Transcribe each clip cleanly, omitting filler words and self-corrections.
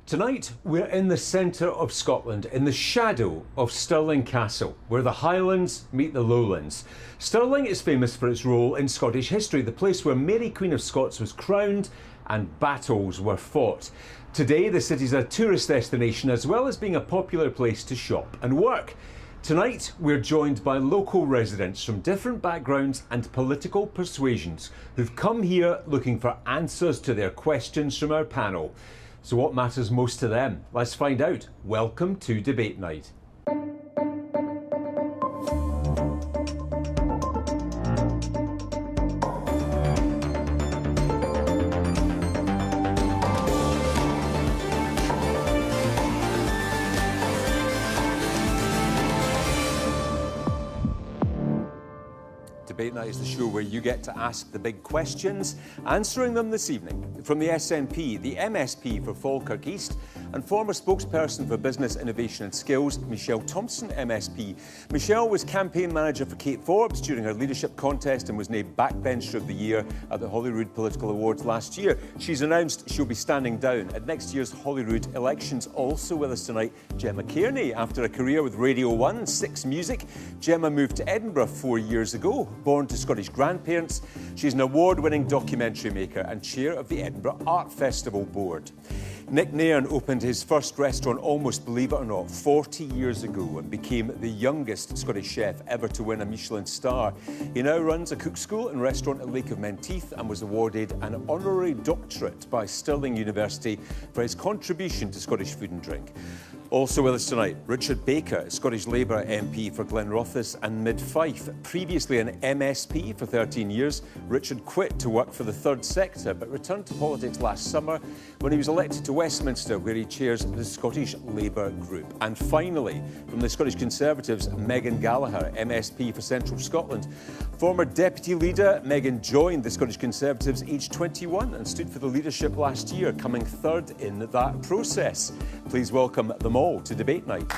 Tonight, we're in the centre of Scotland, in the shadow of Stirling Castle, where the Highlands meet the Lowlands. Stirling is famous for its role in Scottish history, the place where Mary Queen of Scots was crowned and battles were fought. Today, the city's a tourist destination as well as being a popular place to shop and work. Tonight, we're joined by local residents from different backgrounds and political persuasions who've come here looking for answers to their questions from our panel. So what matters most to them? Let's find out. Welcome to Debate Night. Debate Night is the show where you get to ask the big questions, answering them this evening. From the SNP, the MSP for Falkirk East, and former spokesperson for Business, Innovation and Skills, Michelle Thomson, MSP. Michelle was campaign manager for Kate Forbes during her leadership contest and was named Backbencher of the Year at the Holyrood Political Awards last year. She's announced she'll be standing down at next year's Holyrood elections. Also with us tonight, Gemma Cairney. After a career with Radio 1, 6 Music, Gemma moved to Edinburgh 4 years ago. Born to Scottish grandparents, she's an award-winning documentary maker and chair of the Edinburgh Art Festival Board. Nick Nairn opened his first restaurant, almost believe it or not, 40 years ago and became the youngest Scottish chef ever to win a Michelin star. He now runs a cook school and restaurant at Lake of Menteith and was awarded an honorary doctorate by Stirling University for his contribution to Scottish food and drink. Also with us tonight, Richard Baker, Scottish Labour MP for Glenrothes and Mid-Fife. Previously an MSP for 13 years, Richard quit to work for the third sector but returned to politics last summer when he was elected to Westminster, where he chairs the Scottish Labour Group. And finally, from the Scottish Conservatives, Meghan Gallacher, MSP for Central Scotland. Former Deputy Leader, Meghan joined the Scottish Conservatives aged 21 and stood for the leadership last year, coming third in that process. Please welcome them all to Debate Night.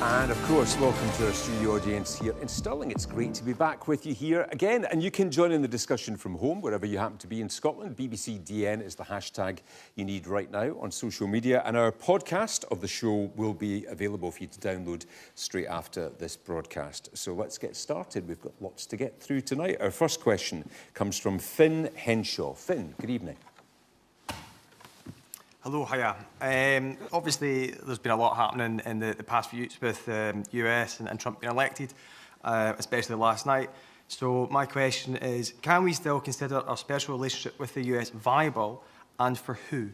And of course, welcome to our studio audience here in Stirling. It's great to be back with you here again. And you can join in the discussion from home, wherever you happen to be in Scotland. BBCDN is the hashtag you need right now on social media. And our podcast of the show will be available for you to download straight after this broadcast. So let's get started. We've got lots to get through tonight. Our first question comes from Finn Henshaw. Finn, good evening. Hello, hiya. Obviously, there's been a lot happening in the past few weeks with US and Trump being elected, especially last night. So my question is, can we still consider our special relationship with the US viable, and for who?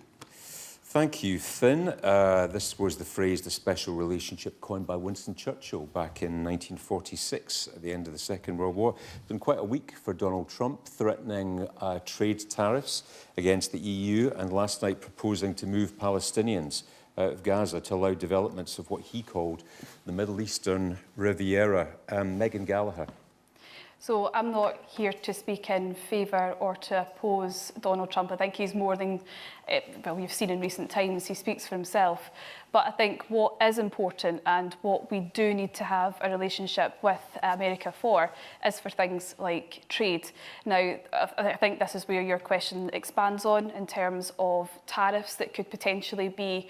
Thank you, Finn. This was the phrase, the special relationship, coined by Winston Churchill back in 1946 at the end of the Second World War. It's been quite a week for Donald Trump, threatening trade tariffs against the EU and last night proposing to move Palestinians out of Gaza to allow developments of what he called the Middle Eastern Riviera. Meghan Gallacher. So I'm not here to speak in favour or to oppose Donald Trump. I think he's more than, well, we've seen in recent times, he speaks for himself. But I think what is important and what we do need to have a relationship with America for is for things like trade. Now, I think this is where your question expands on in terms of tariffs that could potentially be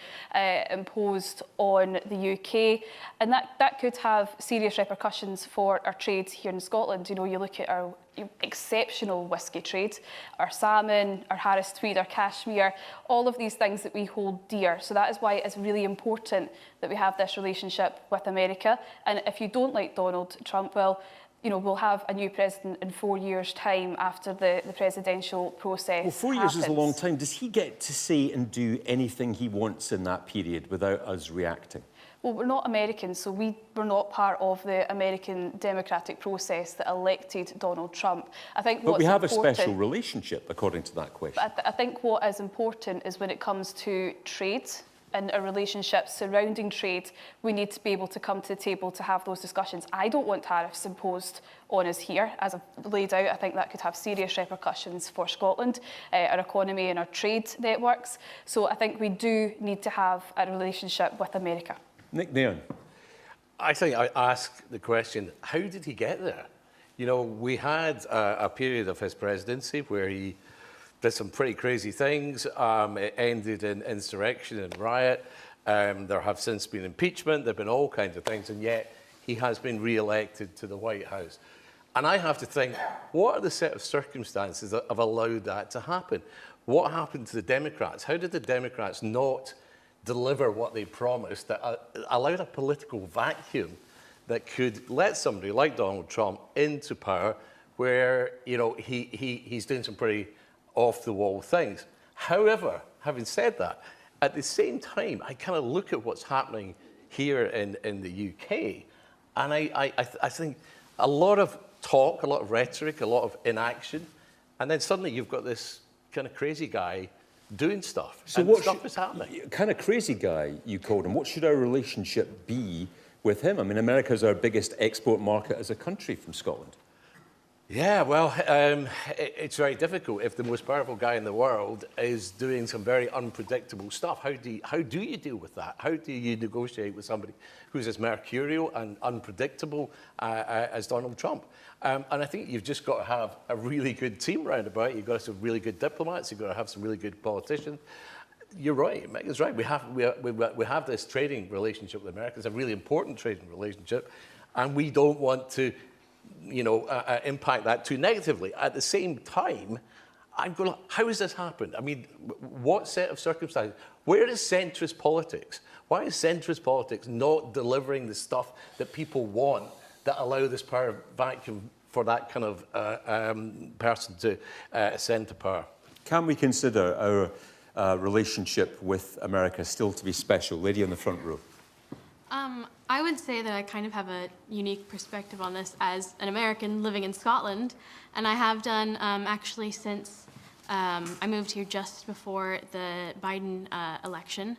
imposed on the UK. And that could have serious repercussions for our trade here in Scotland. You know, you look at our exceptional whisky trade, our salmon, our Harris Tweed, our cashmere, all of these things that we hold dear. So that is why it's really important that we have this relationship with America. And if you don't like Donald Trump, well, you know, we'll have a new president in 4 years' time after the presidential process. Well, 4 years is a long time. Does he get to say and do anything he wants in that period without us reacting? Well, we're not Americans, so we're not part of the American democratic process that elected Donald Trump. I think but we have a special relationship, according to that question. But I think what is important is when it comes to trade and a relationship surrounding trade, we need to be able to come to the table to have those discussions. I don't want tariffs imposed on us here. As I've laid out, I think that could have serious repercussions for Scotland, our economy and our trade networks. So I think we do need to have a relationship with America. Nick Nairn. I think I ask the question, how did he get there? You know, we had a period of his presidency where he did some pretty crazy things. It ended in insurrection and riot. There have since been impeachment. There have been all kinds of things, and yet he has been re-elected to the White House. And I have to think, what are the set of circumstances that have allowed that to happen? What happened to the Democrats? How did the Democrats not deliver what they promised that allowed a political vacuum that could let somebody like Donald Trump into power where, you know, he's doing some pretty off-the-wall things? However, having said that, at the same time, I kind of look at what's happening here in the UK, and I think a lot of talk, a lot of rhetoric, a lot of inaction, and then suddenly you've got this kind of crazy guy doing stuff. So and what stuff is happening. Kind of crazy guy, you called him. What should our relationship be with him? I mean, America's our biggest export market as a country from Scotland. Yeah, well, it's very difficult if the most powerful guy in the world is doing some very unpredictable stuff. How do you deal with that? How do you negotiate with somebody who's as mercurial and unpredictable as Donald Trump? And I think you've just got to have a really good team round about. You've got to have some really good diplomats. You've got to have some really good politicians. You're right, Meghan's right. We have this trading relationship with America. It's a really important trading relationship, and we don't want to, you know, impact that too negatively. At the same time, I'm going, how has this happened? I mean, what set of circumstances? Where is centrist politics? Why is centrist politics not delivering the stuff that people want that allow this power vacuum for that kind of person to ascend to power? Can we consider our relationship with America still to be special? Lady on the front row. I would say that I kind of have a unique perspective on this as an American living in Scotland, and I have done actually since I moved here just before the Biden election.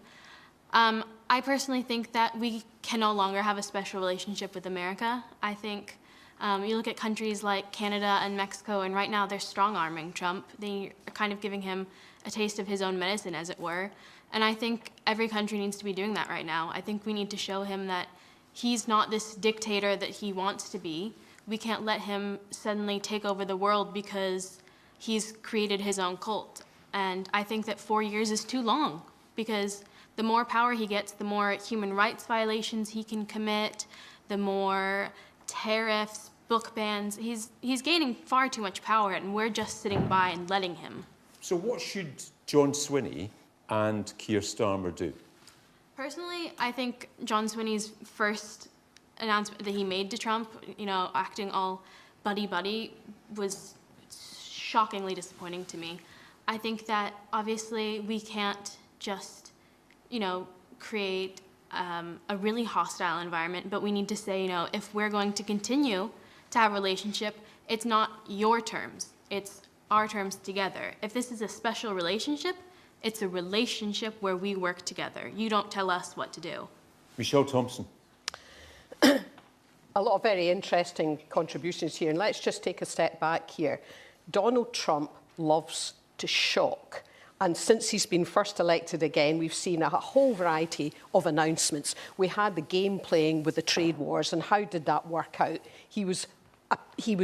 I personally think that we can no longer have a special relationship with America. I think you look at countries like Canada and Mexico, and right now they're strong-arming Trump. They are kind of giving him a taste of his own medicine, as it were. And I think every country needs to be doing that right now. I think we need to show him that he's not this dictator that he wants to be. We can't let him suddenly take over the world because he's created his own cult. And I think that 4 years is too long, because the more power he gets, the more human rights violations he can commit, the more tariffs, book bans. He's gaining far too much power, and we're just sitting by and letting him. So what should John Swinney and Keir Starmer do? Personally, I think John Swinney's first announcement that he made to Trump, you know, acting all buddy-buddy, was shockingly disappointing to me. I think that obviously we can't just, you know, create a really hostile environment, but we need to say, you know, if we're going to continue to have a relationship, it's not your terms, it's our terms together. If this is a special relationship, it's a relationship where we work together. You don't tell us what to do. Michelle Thomson. A lot of very interesting contributions here, and let's just take a step back here. Donald Trump loves to shock. And since he's been first elected again, we've seen a whole variety of announcements. We had the game playing with the trade wars, and how did that work out? He was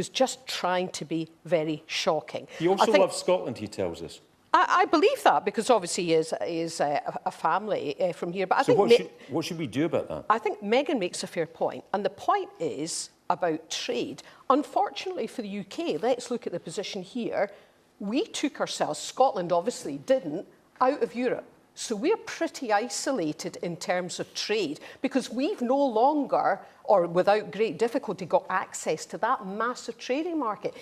just trying to be very shocking. He also loves Scotland, he tells us. I believe that, because obviously he is a family from here. But I so think what should we do about that? I think Meghan makes a fair point, and the point is about trade. Unfortunately for the UK, let's look at the position here. We took ourselves, Scotland obviously didn't, out of Europe. So we're pretty isolated in terms of trade, because we've no longer, or without great difficulty, got access to that massive trading market.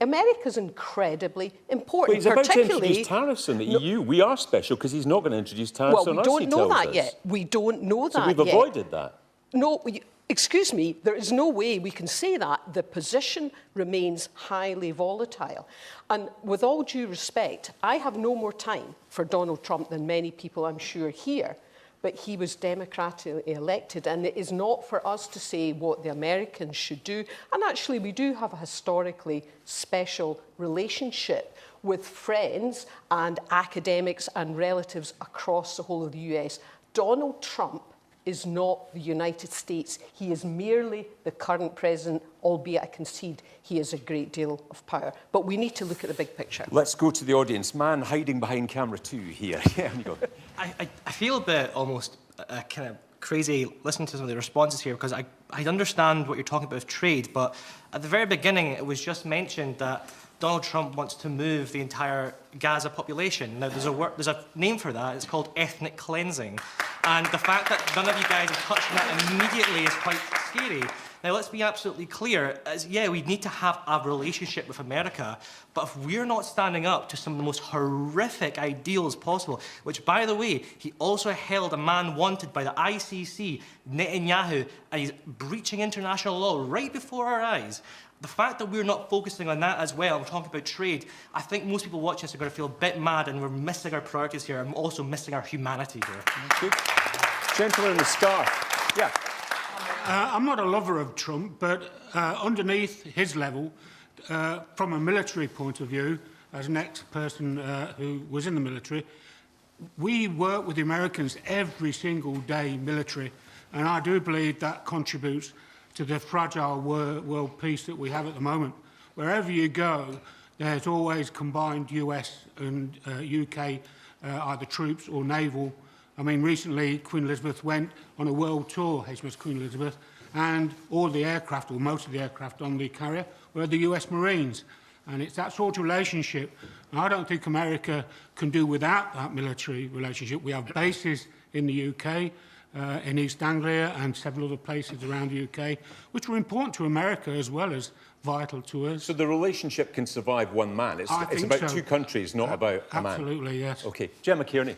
America's incredibly important. But he's about to introduce tariffs in the EU. We are special because he's not going to introduce tariffs on us, we don't know that yet. We don't know that yet. So we've avoided that. No, excuse me, there is no way we can say that. The position remains highly volatile. And with all due respect, I have no more time for Donald Trump than many people, I'm sure, here. But he was democratically elected, and it is not for us to say what the Americans should do. And actually, we do have a historically special relationship with friends and academics and relatives across the whole of the US. Donald Trump is not the United States. He is merely the current president, albeit I concede he has a great deal of power. But we need to look at the big picture. Let's go to the audience. Man hiding behind camera 2 here. Yeah, you go. I feel a bit almost kind of crazy listening to some of the responses here, because I understand what you're talking about with trade, but at the very beginning it was just mentioned that Donald Trump wants to move the entire Gaza population. Now, there's a name for that. It's called ethnic cleansing. And the fact that none of you guys are touching that immediately is quite scary. Now, let's be absolutely clear. Yeah, we need to have a relationship with America, but if we're not standing up to some of the most horrific ideals possible, which, by the way, he also held a man wanted by the ICC, Netanyahu, and he's breaching international law right before our eyes. The fact that we're not focusing on that as well, we're talking about trade, I think most people watching this are going to feel a bit mad, and we're missing our priorities here and also missing our humanity here. Thank you. Gentleman in the scarf. Yeah. I'm not a lover of Trump, but underneath his level, from a military point of view, as an ex-person who was in the military, we work with the Americans every single day, military, and I do believe that contributes to the fragile world peace that we have at the moment. Wherever you go, there's always combined US and UK, either troops or naval. I mean, recently, Queen Elizabeth went on a world tour, HMS Queen Elizabeth, and all the aircraft, or most of the aircraft on the carrier, were the US Marines. And it's that sort of relationship. And I don't think America can do without that military relationship. We have bases in the UK, in East Anglia and several other places around the UK, which are important to America as well as vital to us. So the relationship can survive one man. It's about two countries, not about a man. Absolutely, yes. OK. Gemma Cairney.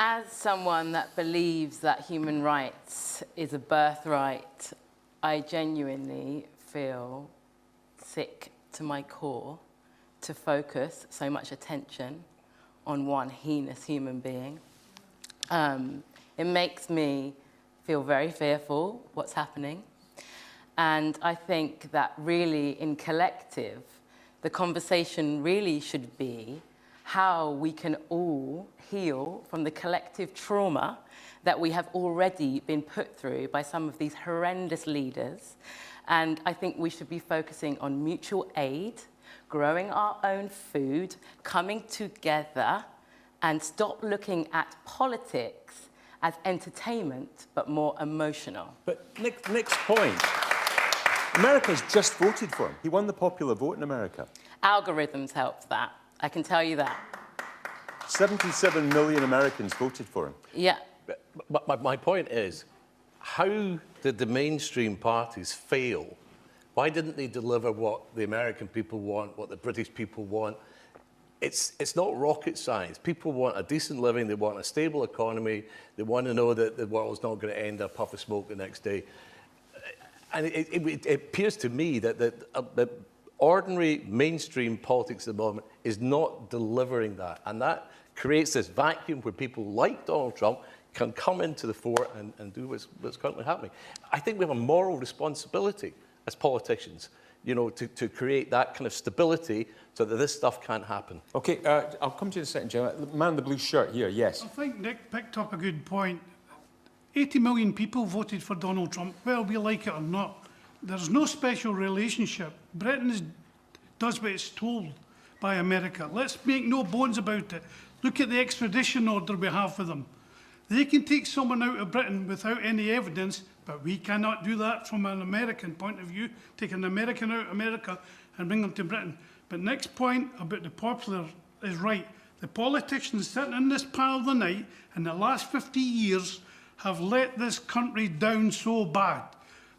As someone that believes that human rights is a birthright, I genuinely feel sick to my core to focus so much attention on one heinous human being. It makes me feel very fearful what's happening. And I think that really in collective, the conversation really should be how we can all heal from the collective trauma that we have already been put through by some of these horrendous leaders. And I think we should be focusing on mutual aid, growing our own food, coming together, and stop looking at politics as entertainment, but more emotional. But Nick's point, America's just voted for him. He won the popular vote in America. Algorithms helped that, I can tell you that. 77 million Americans voted for him. Yeah. But my point is, how did the mainstream parties fail? Why didn't they deliver what the American people want, what the British people want? It's not rocket science. People want a decent living, they want a stable economy, they want to know that the world's not going to end a puff of smoke the next day. And it appears to me that ordinary mainstream politics at the moment is not delivering that. And that creates this vacuum where people like Donald Trump can come into the fore and do what's currently happening. I think we have a moral responsibility as politicians, you know, to create that kind of stability so that this stuff can't happen. OK, I'll come to you in a second, Gemma. Man in the blue shirt here, yes. I think Nick picked up a good point. 80 million people voted for Donald Trump, whether we like it or not. There's no special relationship. Britain does what it's told by America. Let's make no bones about it. Look at the extradition order we have for them. They can take someone out of Britain without any evidence, but we cannot do that from an American point of view, take an American out of America and bring them to Britain. But Nick's point about the popular is right. The politicians sitting in this panel tonight in the last 50 years have let this country down so bad.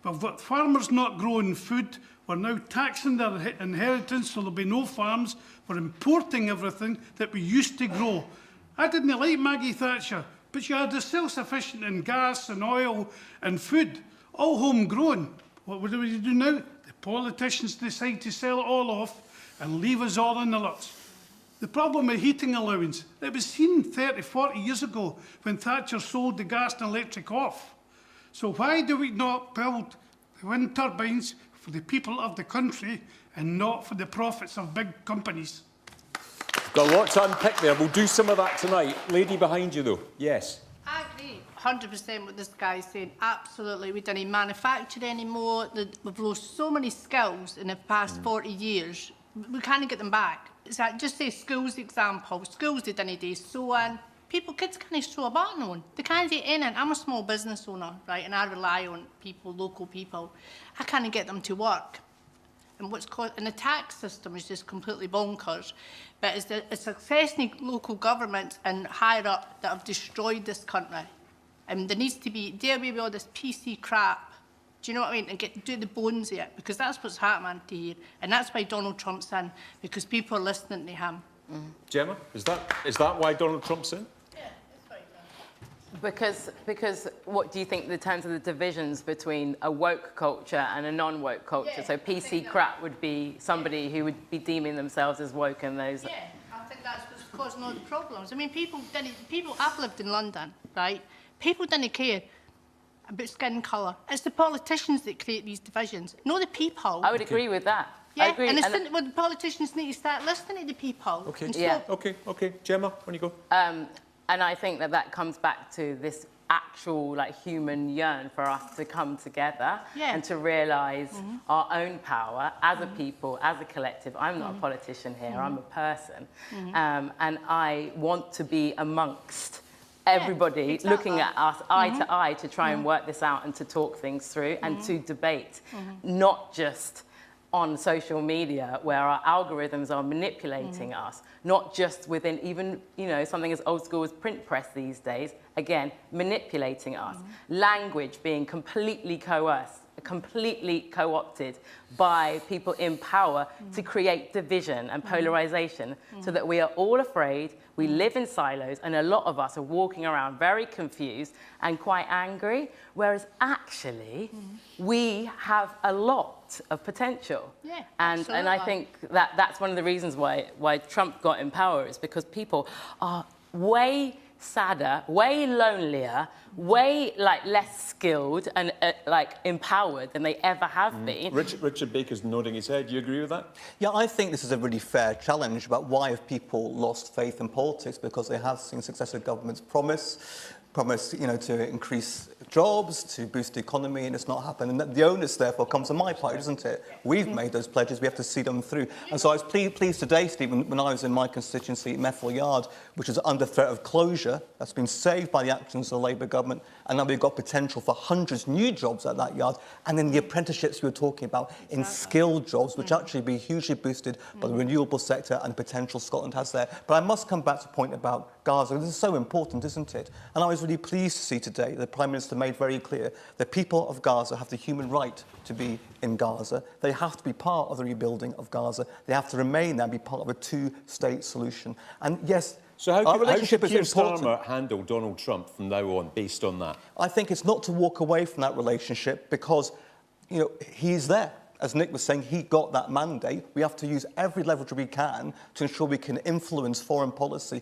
We've got farmers not growing food. We're now taxing their inheritance, so there'll be no farms. We're importing everything that we used to grow. I didn't like Maggie Thatcher, but she had us self-sufficient in gas and oil and food, all homegrown. What do we do now? The politicians decide to sell it all off and leave us all in the lurch. The problem with heating allowance, it was seen 30, 40 years ago when Thatcher sold the gas and electric off. So why do we not build the wind turbines for the people of the country and not for the profits of big companies? Got a lot to unpick there. We'll do some of that tonight. Lady behind you, though. Yes. I agree. 100% what this guy's saying. Absolutely. We don't manufacture anymore. We've lost so many skills in the past 40 years. We can't get them back. It's like, just say schools example. Schools, they don't do sewing. Kids can't sew a button on. They can't do anything. I'm a small business owner, right, and I rely on people, local people. I can't get them to work. And the tax system is just completely bonkers. But it's the successive local governments and higher up that have destroyed this country. And there needs to be, deal with all this PC crap. Do you know what I mean? And do the bones of it, because that's what's happening to here. And that's why Donald Trump's in, because people are listening to him. Gemma, is that why Donald Trump's in? Because what do you think in terms of the divisions between a woke culture and a non-woke culture? Yeah, so PC crap would be somebody who would be deeming themselves as woke, and those. Yeah, I think that's what's causing all the problems. I mean, I've lived in London, right? People didn't care about skin colour. It's the politicians that create these divisions, not the people. I would agree with that. Yeah, I agree. and the politicians need to start listening to the people. Okay. Yeah. Okay. Gemma, when you go. And I think that comes back to this actual human yearn for us to come together and to realise our own power as a people, as a collective. I'm not a politician here, I'm a person. And I want to be amongst everybody looking at us eye to eye to try and work this out and to talk things through and to debate, not just on social media where our algorithms are manipulating us, not just within even, something as old school as print press these days, again, manipulating us. Language being completely coerced, completely co-opted by people in power to create division and polarization so that we are all afraid, we live in silos, and a lot of us are walking around very confused and quite angry, whereas actually we have a lot of potential. Yeah, and I think that's one of the reasons why Trump got in power, is because people are way sadder, way lonelier, way less skilled and empowered than they ever have been. Richard Baker's nodding his head. Do you agree with that? Yeah, I think this is a really fair challenge about why have people lost faith in politics, because they have seen successive governments promise, to increase jobs, to boost the economy, and it's not happened. And the onus, therefore, comes on my part, isn't it? We've made those pledges, we have to see them through. And so I was pleased today, Stephen, when I was in my constituency, Methil Yard, which is under threat of closure, that's been saved by the actions of the Labour government, and now we've got potential for hundreds of new jobs at that yard, and then the apprenticeships you were talking about in skilled jobs, which actually be hugely boosted by the renewable sector and the potential Scotland has there. But I must come back to the point about Gaza. This is so important, isn't it? And I was really pleased to see today the Prime Minister made very clear that people of Gaza have the human right to be in Gaza. They have to be part of the rebuilding of Gaza. They have to remain there and be part of a two-state solution. And yes, so our relationship is important. Starmer handle Donald Trump from now on, based on that? I think it's not to walk away from that relationship, because, he's there. As Nick was saying, he got that mandate. We have to use every leverage we can to ensure we can influence foreign policy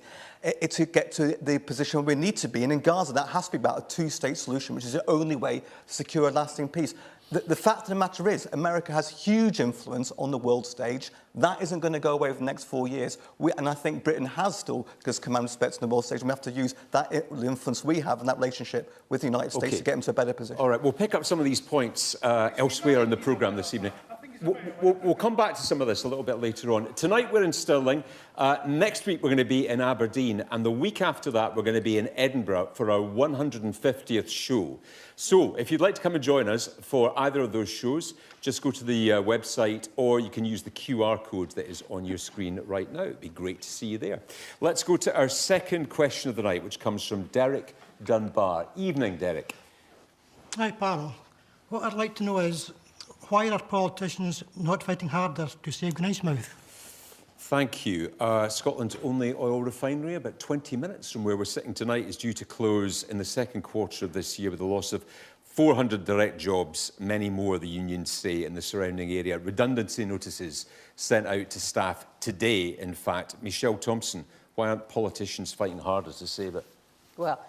to get to the position where we need to be. And in Gaza, that has to be about a two-state solution, which is the only way to secure a lasting peace. The fact of the matter is, America has huge influence on the world stage. That isn't going to go away over the next 4 years. And I think Britain has still got command respect on the world stage, and we have to use that influence we have in that relationship with the United States to get into a better position. All right, we'll pick up some of these points elsewhere in the programme this evening. We'll come back to some of this a little bit later on. Tonight we're in Stirling. Next week we're going to be in Aberdeen. And the week after that we're going to be in Edinburgh for our 150th show. So if you'd like to come and join us for either of those shows, just go to the website, or you can use the QR code that is on your screen right now. It'd be great to see you there. Let's go to our second question of the night, which comes from Derek Dunbar. Evening, Derek. Hi, panel. What I'd like to know is, why are politicians not fighting harder to save Grangemouth? Thank you. Scotland's only oil refinery, about 20 minutes from where we're sitting tonight, is due to close in the second quarter of this year with the loss of 400 direct jobs, many more, the unions say, in the surrounding area. Redundancy notices sent out to staff today, in fact. Michelle Thomson, why aren't politicians fighting harder to save it? Well,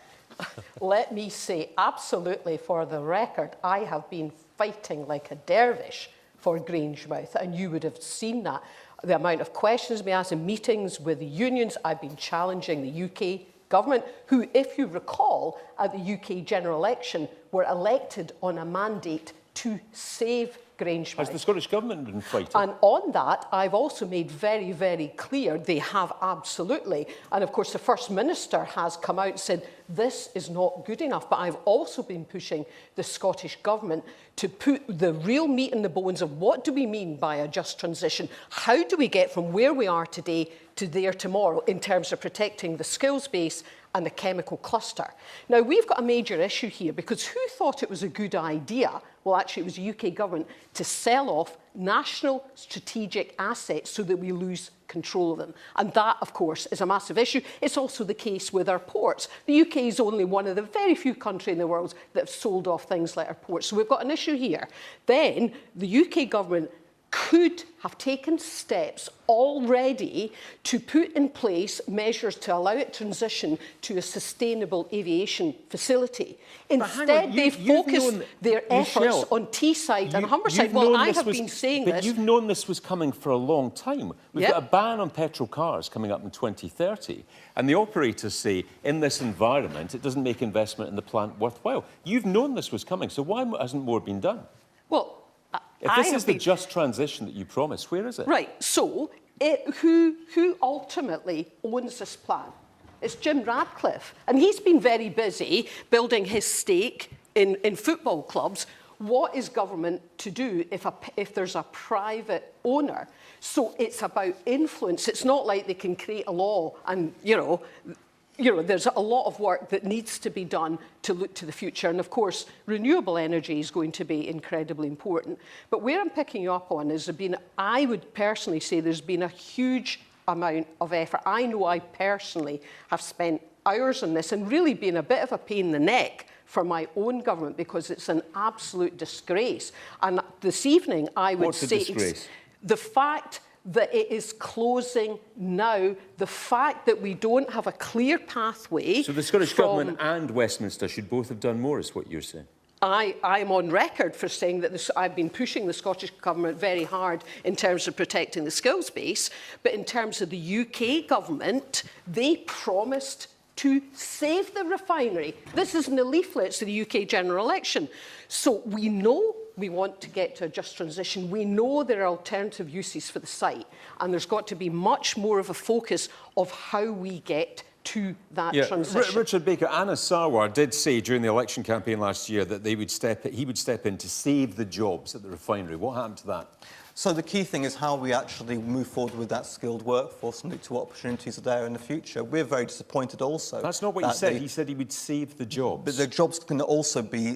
let me say, absolutely, for the record, I have been fighting like a dervish for Grangemouth, and you would have seen that. The amount of questions we asked in meetings with the unions, I've been challenging the UK government, who, if you recall, at the UK general election, were elected on a mandate to save Grangemouth. Has the Scottish Government been fighting? And on that, I've also made very, very clear they have absolutely. And of course, the First Minister has come out and said, this is not good enough. But I've also been pushing the Scottish Government to put the real meat in the bones of what do we mean by a just transition? How do we get from where we are today to there tomorrow in terms of protecting the skills base and the chemical cluster? Now, we've got a major issue here because who thought it was a good idea? Well, actually, it was the UK government to sell off national strategic assets so that we lose control of them. And that, of course, is a massive issue. It's also the case with our ports. The UK is only one of the very few countries in the world that have sold off things like our ports. So we've got an issue here. Then the UK government could have taken steps already to put in place measures to allow it transition to a sustainable aviation facility. Instead, they focus their efforts on Teesside and Humberside. Well, I have been saying this. But you've known this was coming for a long time. We've got a ban on petrol cars coming up in 2030, and the operators say, in this environment, it doesn't make investment in the plant worthwhile. You've known this was coming, so why hasn't more been done? Well, if this is the just transition that you promised, where is it? Right, so who ultimately owns this plan? It's Jim Ratcliffe, and he's been very busy building his stake in football clubs. What is government to do if there's a private owner? So it's about influence. It's not like they can create a law and, there's a lot of work that needs to be done to look to the future. And of course, renewable energy is going to be incredibly important. But where I'm picking you up on is I would personally say there's been a huge amount of effort. I know I personally have spent hours on this and really been a bit of a pain in the neck for my own government because it's an absolute disgrace. And this evening, I would say the fact that it is closing now, the fact that we don't have a clear pathway. So the Scottish Government and Westminster should both have done more, is what you're saying? I'm on record for saying that I've been pushing the Scottish Government very hard in terms of protecting the skills base, but in terms of the UK Government, they promised to save the refinery. This is in the leaflets of the UK general election. So we know we want to get to a just transition. We know there are alternative uses for the site, and there's got to be much more of a focus of how we get to that transition. Richard Baker, Anna Sarwar did say during the election campaign last year that he would step in to save the jobs at the refinery. What happened to that? So the key thing is how we actually move forward with that skilled workforce and look to what opportunities are there in the future. We're very disappointed also. That's not what he said. He said he would save the jobs. But the jobs can also be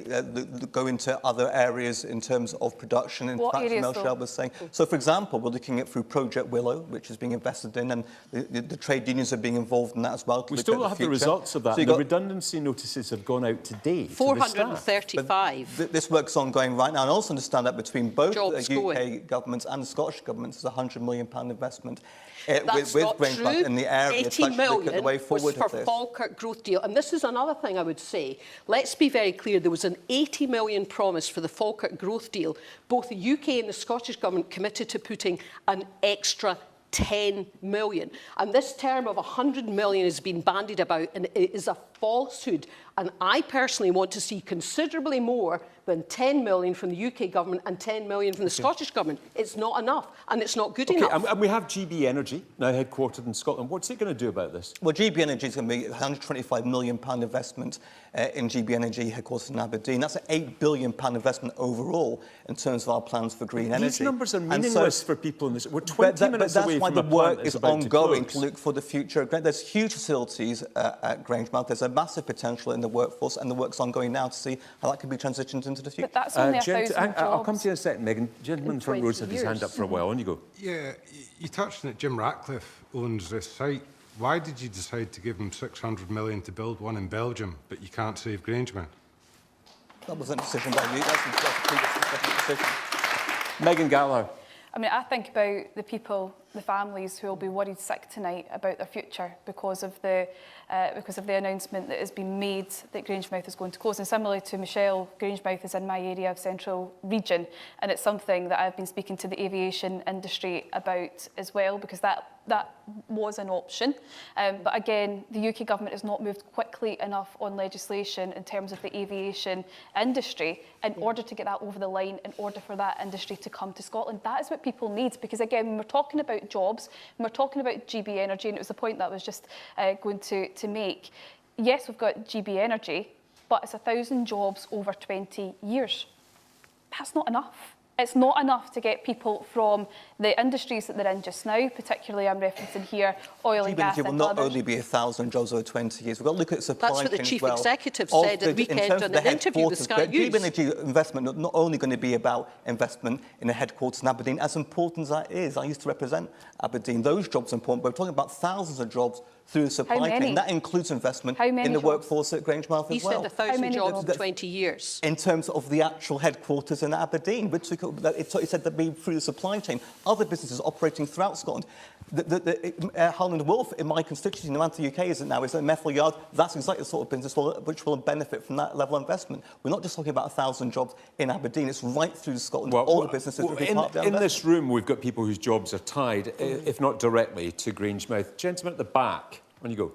go into other areas in terms of production. In fact, Mel Shell was saying. So, for example, we're looking at through Project Willow, which is being invested in, and the trade unions are being involved in that as well. We still don't have the results of that. So the redundancy notices have gone out today. 435. This work's ongoing right now, and I also understand that between both the UK government and the Scottish Government is a £100 million investment with Grangemouth in the area. 80 million was for Falkirk growth deal. And this is another thing I would say. Let's be very clear. There was an 80 million promise for the Falkirk growth deal. Both the UK and the Scottish Government committed to putting an extra 10 million. And this term of 100 million has been bandied about, and it is a falsehood. And I personally want to see considerably more than 10 million from the UK government and 10 million from the Scottish government. It's not enough, and it's not good enough. And we have GB Energy, now headquartered in Scotland. What's it going to do about this? Well, GB Energy is going to be a £125 million investment in GB Energy, headquartered in Aberdeen. That's an £8 billion investment overall in terms of our plans for green energy. These numbers are meaningless for people in this. We're 20 minutes away from the work is ongoing to look for the future. There's huge facilities at Grangemouth. There's a massive potential in the workforce, and the work's ongoing now to see how that can be transitioned into the future. But that's only 1,000 jobs. I'll come to you in a second, Meghan. Gentleman in the front row's had his hand up for a while. On you go. Yeah, you touched on it. Jim Ratcliffe owns this site. Why did you decide to give him £600 million to build one in Belgium, but you can't save Grangemouth? That wasn't a decision by you. That's a previous decision. Meghan Gallacher. I mean, I think about the people, the families who will be worried sick tonight about their future because of the announcement that has been made that Grangemouth is going to close. And similarly to Michelle, Grangemouth is in my area of Central Region, and it's something that I've been speaking to the aviation industry about as well, because that that was an option. But again, the UK government has not moved quickly enough on legislation in terms of the aviation industry in order to get that over the line, in order for that industry to come to Scotland. That is what people need, because again, when we're talking about jobs, when we're talking about GB Energy, and it was the point that I was just going to make, yes, we've got GB Energy, but it's 1,000 jobs over 20 years. That's not enough. It's not enough to get people from the industries that they're in just now, particularly I'm referencing here oil and gas and others. It will not others. only be 1,000 jobs over 20 years. We've got to look at supply chain as well. That's what the Chief Executive said at the weekend in an interview with Sky News. GB Energy investment not only going to be about investment in a headquarters in Aberdeen, as important as that is. I used to represent Aberdeen. Those jobs are important, but we're talking about thousands of jobs through the supply chain. That includes investment in the workforce at Grangemouth as well. He said 1,000 jobs in 20 years. In terms of the actual headquarters in Aberdeen, which he said that be through the supply chain. Other businesses operating throughout Scotland. Harland Wolff, in my constituency, no matter the UK isn't now, is a metal yard. That's exactly the sort of business which will benefit from that level of investment. We're not just talking about 1,000 jobs in Aberdeen. It's right through Scotland. All the businesses will be part of that in this room, we've got people whose jobs are tied, if not directly, to Grangemouth. Gentleman at the back, on you go.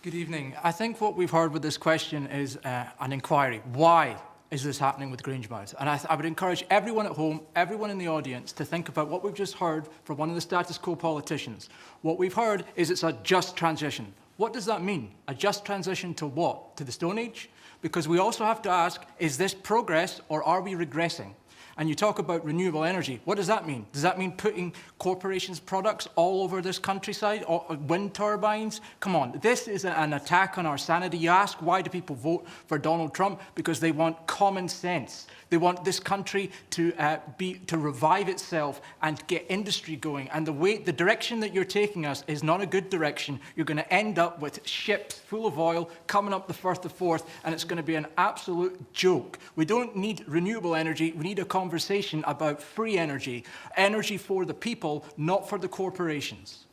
Good evening. I think what we've heard with this question is an inquiry. Why is this happening with Grangemouth? And I would encourage everyone at home, everyone in the audience, to think about what we've just heard from one of the status quo politicians. What we've heard is it's a just transition. What does that mean? A just transition to what? To the Stone Age? Because we also have to ask, is this progress or are we regressing? And you talk about renewable energy. What does that mean? Does that mean putting corporations' products all over this countryside? Or wind turbines? Come on, this is an attack on our sanity. You ask, why do people vote for Donald Trump? Because they want common sense. They want this country to revive itself and get industry going. And the direction that you're taking us is not a good direction. You're going to end up with ships full of oil coming up the Firth of Forth, and it's going to be an absolute joke. We don't need renewable energy. We need a conversation about free energy, energy for the people, not for the corporations.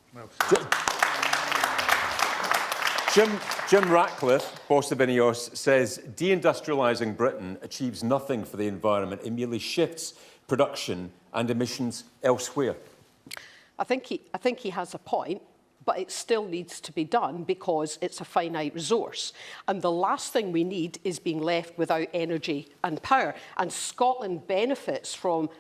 Jim Ratcliffe, boss of INEOS, says deindustrialising Britain achieves nothing for the environment. It merely shifts production and emissions elsewhere. I think he has a point, but it still needs to be done because it's a finite resource. And the last thing we need is being left without energy and power. And Scotland benefits from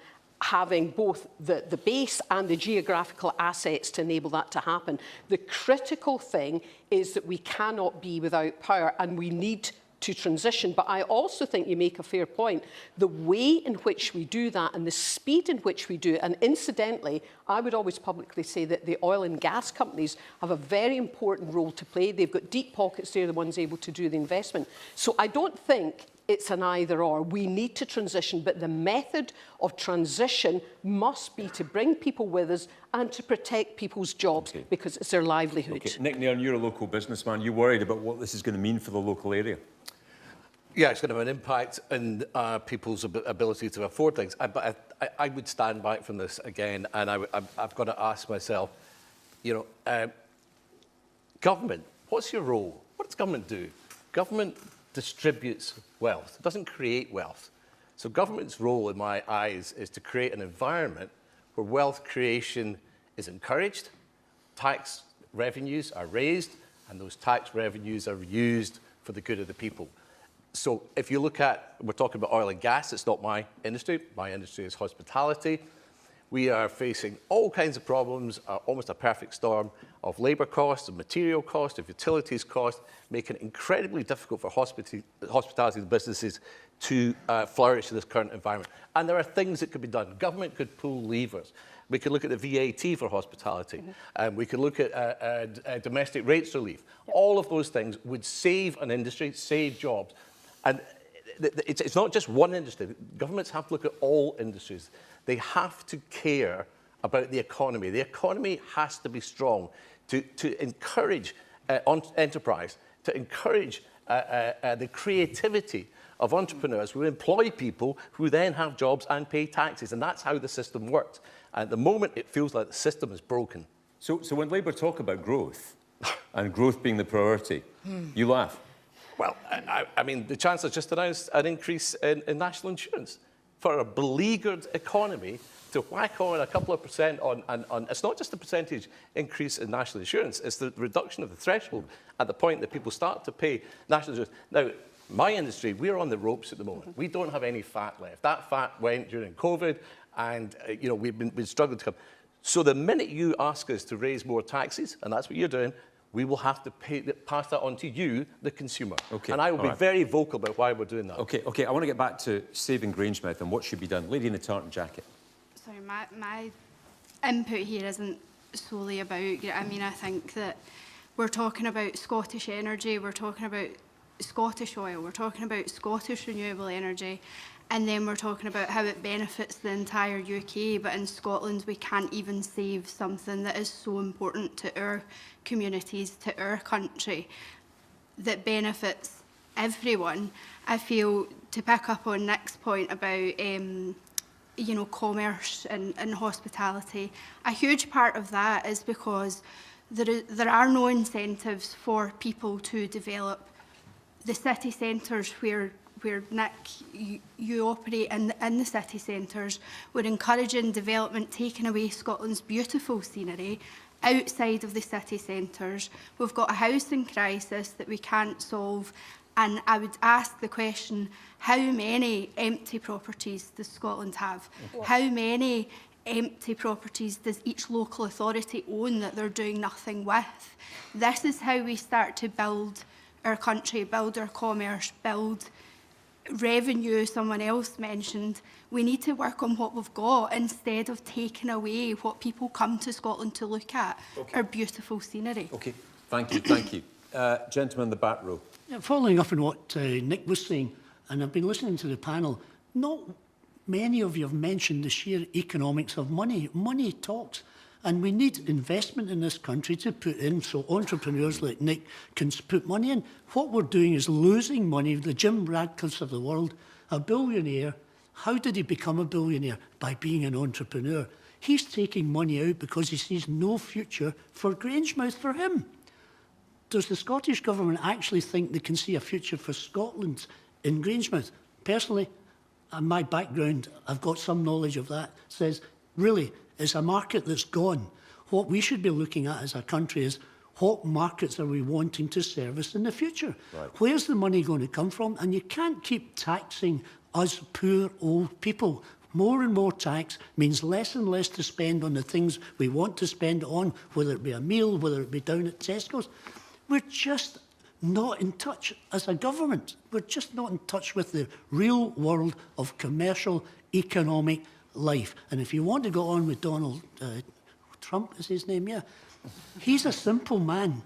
having both the base and the geographical assets to enable that to happen. The critical thing is that we cannot be without power, and we need to transition. But I also think you make a fair point. The way in which we do that and the speed in which we do it, and incidentally, I would always publicly say that the oil and gas companies have a very important role to play. They've got deep pockets. They're the ones able to do the investment. So I don't think it's an either-or. We need to transition, but the method of transition must be to bring people with us and to protect people's jobs because it's their livelihood. Okay. Nick Nairn, you're a local businessman. You're worried about what this is going to mean for the local area? Yeah, it's going to have an impact on people's ability to afford things. But I would stand back from this again, and I've got to ask myself, you know, government, what's your role? What does government do? Government distributes wealth. It doesn't create wealth. So government's role, in my eyes, is to create an environment where wealth creation is encouraged, tax revenues are raised, and those tax revenues are used for the good of the people. So if you look at, we're talking about oil and gas, it's not my industry. My industry is hospitality. We are facing all kinds of problems, almost a perfect storm of labour costs, of material costs, of utilities costs, making it incredibly difficult for hospitality businesses to flourish in this current environment. And there are things that could be done. Government could pull levers. We could look at the VAT for hospitality. We could look at domestic rates relief. All of those things would save an industry, save jobs. And it's not just one industry. Governments have to look at all industries. They have to care about the economy. The economy has to be strong to encourage enterprise, to encourage the creativity of entrepreneurs who employ people who then have jobs and pay taxes. And that's how the system works. At the moment, it feels like the system is broken. So when Labour talk about growth, and growth being the priority, you laugh. Well, I mean, the Chancellor just announced an increase in national insurance. for a beleaguered economy to whack on a couple of percent on it's not just a percentage increase in national insurance, it's the reduction of the threshold at the point that people start to pay national insurance. Now, my industry, we're on the ropes at the moment. We don't have any fat left. That fat went during COVID, and you know, we've struggled to come. So the minute you ask us to raise more taxes, and that's what you're doing, we will have to pass that on to you, the consumer. Okay, and I will be very vocal about why we're doing that. Okay, I want to get back to saving Grangemouth and what should be done. Lady in the tartan jacket. Sorry, my input here isn't solely about, I mean, I think that we're talking about Scottish energy, we're talking about Scottish oil, we're talking about Scottish renewable energy, and then we're talking about how it benefits the entire UK, but in Scotland we can't even save something that is so important to our communities, to our country, that benefits everyone. I feel, to pick up on Nick's point about you know, commerce and hospitality, a huge part of that is because there are no incentives for people to develop the city centres where Nick, you operate in the city centres. We're encouraging development, taking away Scotland's beautiful scenery outside of the city centres. We've got a housing crisis that we can't solve. And I would ask the question, how many empty properties does Scotland have? How many empty properties does each local authority own that they're doing nothing with? This is how we start to build our country, build our commerce, build revenue. Someone else mentioned, we need to work on what we've got instead of taking away what people come to Scotland to look at, our beautiful scenery. Okay, thank you, thank you. Gentleman in the back row. Yeah, following up on what Nick was saying, and I've been listening to the panel, not many of you have mentioned the sheer economics of money. Money talks, and we need investment in this country to put in so entrepreneurs like Nick can put money in. What we're doing is losing money. The Jim Radcliffes of the world, a billionaire, how did he become a billionaire? By being an entrepreneur. He's taking money out because he sees no future for Grangemouth for him. Does the Scottish Government actually think they can see a future for Scotland in Grangemouth? Personally, in my background, I've got some knowledge of that, says, really, it's a market that's gone. What we should be looking at as a country is what markets are we wanting to service in the future? Right. Where's the money going to come from? And you can't keep taxing us poor old people. More and more tax means less and less to spend on the things we want to spend on, whether it be a meal, whether it be down at Tesco's. We're just not in touch as a government. We're just not in touch with the real world of commercial, economic life. And if you want to go on with Donald Trump, is his name, yeah? He's a simple man.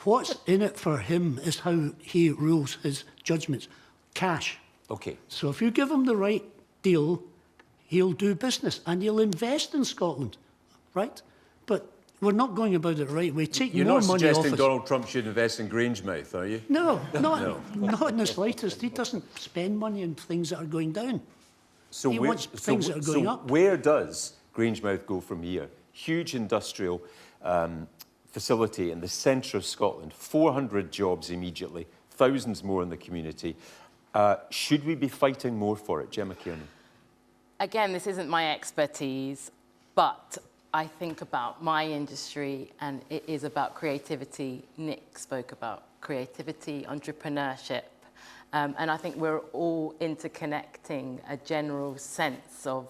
What's in it for him is how he rules his judgments. Cash. Okay. So if you give him the right deal, he'll do business and he'll invest in Scotland, right? But we're not going about it right. We take You're more not money suggesting off Donald Trump should invest in Grangemouth, are you? No, not in the slightest. He doesn't spend money on things that are going down. So he wants things that are going up. Where does Grangemouth go from here? Huge industrial facility in the centre of Scotland, 400 jobs immediately, thousands more in the community. Should we be fighting more for it? Gemma Cairney. Again, this isn't my expertise, but I think about my industry and it is about creativity. Nick spoke about creativity, entrepreneurship, and I think we're all interconnecting a general sense of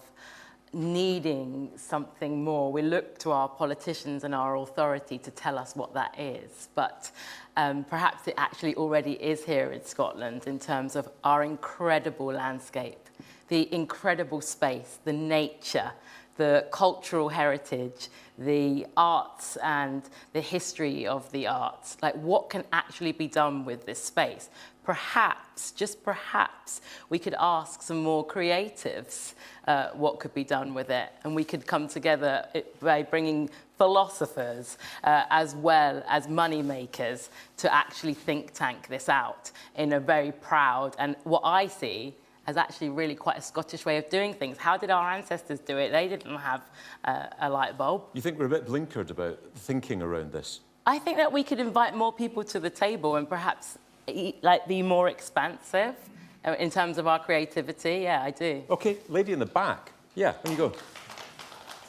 needing something more. We look to our politicians and our authority to tell us what that is, but perhaps it actually already is here in Scotland in terms of our incredible landscape, the incredible space, the nature, the cultural heritage, the arts and the history of the arts. Like, what can actually be done with this space? Perhaps, just perhaps, we could ask some more creatives what could be done with it. And we could come together by bringing philosophers as well as money makers to actually think tank this out in a very proud and what I see as actually really quite a Scottish way of doing things. How did our ancestors do it? They didn't have a light bulb. You think we're a bit blinkered about thinking around this? I think that we could invite more people to the table and perhaps be more expansive In terms of our creativity, yeah, I do. OK, lady in the back. Yeah, there you go.